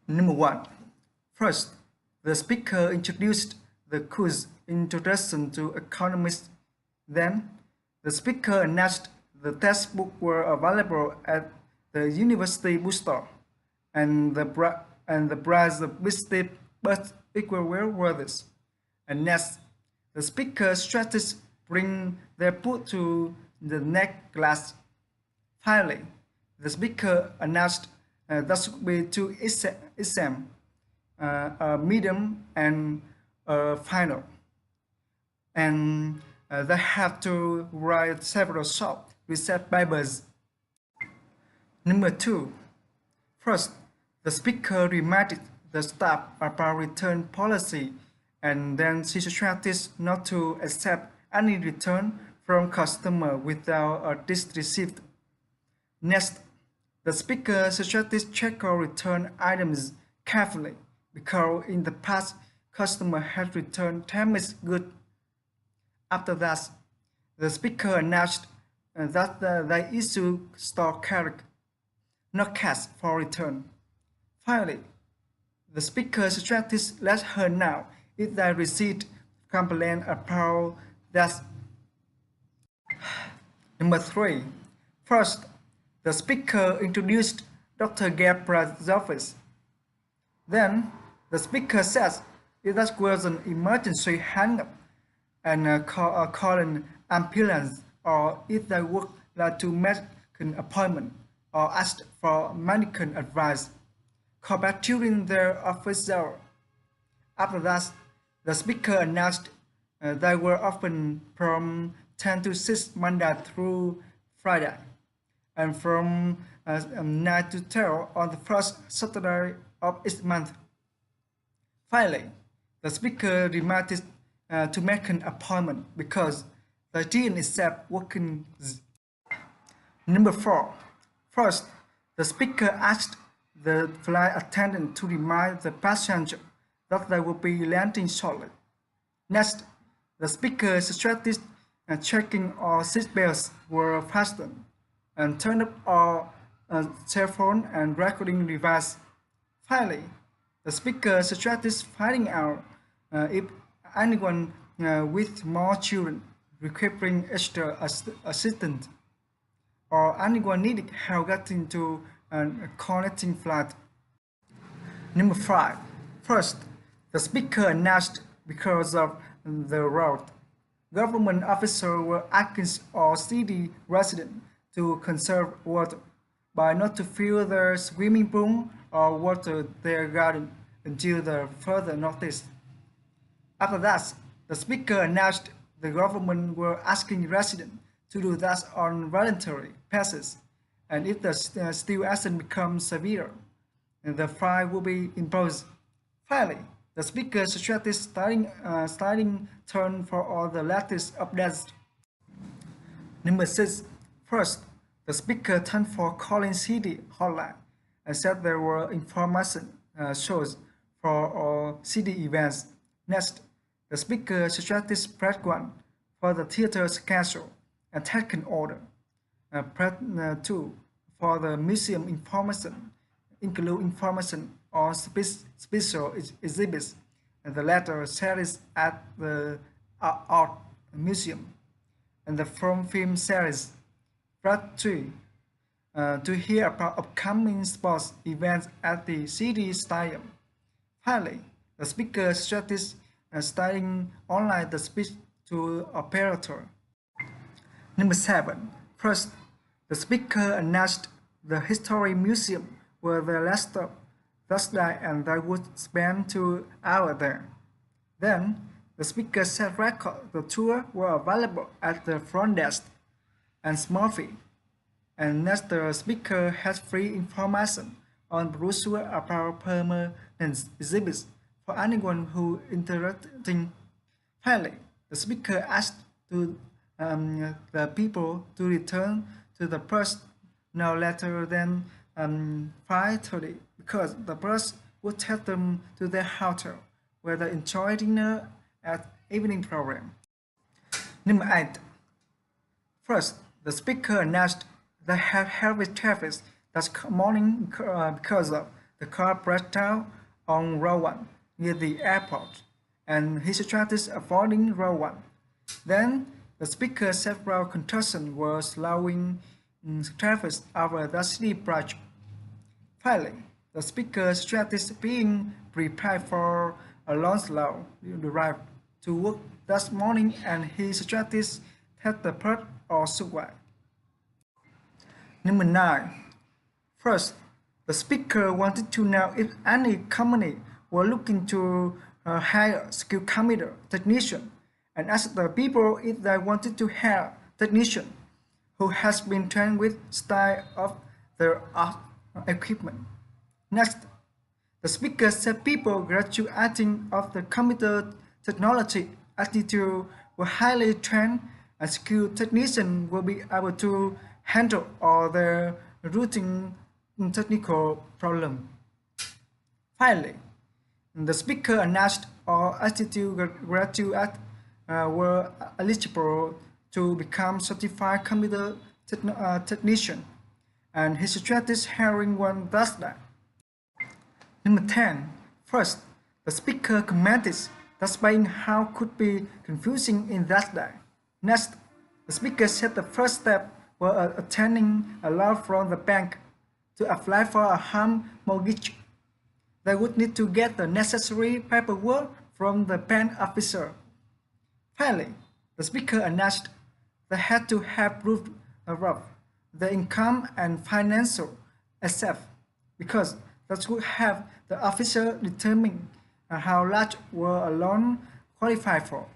Number 1. First, the speaker introduced the course Introduction to Economics. Then, the speaker announced the textbooks were available at the university bookstore, and the price of visited but equal worthless. And next, the speaker strategists bring their put to the next class. Finally, the speaker announced there should be two exams, a medium and a final. And they have to write several short research papers. Number 2. First, the speaker reminded the staff about return policy, and then she suggested not to accept any return from customer without a disk received. Next, the speaker suggested check or return items carefully because in the past, customer had returned damaged goods. After that, the speaker announced that they issue store cards, not cash for return. Finally, the speaker suggested let her know if they received complaint about that. Number 3. First, the speaker introduced Dr. Gabriel's office. Then, the speaker says if that was an emergency hang-up and call an ambulance, or if they would like to make an appointment or ask for medical advice, call back during their office hour. After that, the speaker announced they were open from 10 to 6 Monday through Friday, and from 9 to 12 on the first Saturday of each month. Finally, the speaker reminded to make an appointment because they didn't accept working. Number 4. First, the speaker asked the flight attendant to remind the passenger that they will be landing shortly. Next, the speaker suggested checking all seat belts were fastened and turn up all cell phone and recording device. Finally, the speaker suggested finding out if anyone with more children requiring extra assistance or anyone needing help getting to a connecting flight. Number 5. First, the speaker announced because of the route, government officials were asking all city residents to conserve water by not to fill their swimming pool or water their garden until the further notice. After that, the speaker announced the government were asking residents to do that on voluntary basis, and if the still action becomes severe, the fine will be imposed. Finally, the speaker suggested starting turn for all the latest updates. Number 6. First, the speaker turned for calling city hotline and said there were information shows for all city events. Next, the speaker suggested press 1 for the theater schedule and taken order. Press 2 for the museum information, include information on special exhibits and the latter series at the art museum, and the film series. Press 3 to hear about upcoming sports events at the city stadium. Finally, the speaker suggested starting online the speech to operator. Number 7. First, the speaker announced the History Museum were the last stop Thursday and they would spend 2 hours there. Then, the speaker said record the tour were available at the front desk and small fee. And next, the speaker has free information on brochure about permanent exhibits for anyone who interested. Finally, the speaker asked to the people to return to the bus no later than 5:30 because the bus would take them to their hotel where they enjoy dinner at evening program. Number 8. First, the speaker announced they have heavy traffic that morning because of the car broke down on row 1 near the airport, and he started avoiding row 1. Then the speaker said several contestants were slowing traffic over the city bridge. Finally, the speaker started being prepared for a long slow drive to work that morning, and he started take the bus or subway. Number 9. First, the speaker wanted to know if any company were looking to hire skilled computer technician, and asked the people if they wanted to hire technician who has been trained with style of their art equipment. Next, the speaker said people graduating of the computer technology institute were highly trained and skilled technicians will be able to handle all their routine technical problems. Finally, the speaker announced all institute graduates were eligible to become certified computer technician, and he suggested hiring one Thursday. Number 10. First, the speaker commented that spelling how could be confusing in that day. Next, the speaker said the first step was obtaining a loan from the bank to apply for a home mortgage. They would need to get the necessary paperwork from the bank officer. Finally, the speaker announced they had to have proof of their income and financial assets, because that would have the officer determine how large were a loan qualified for.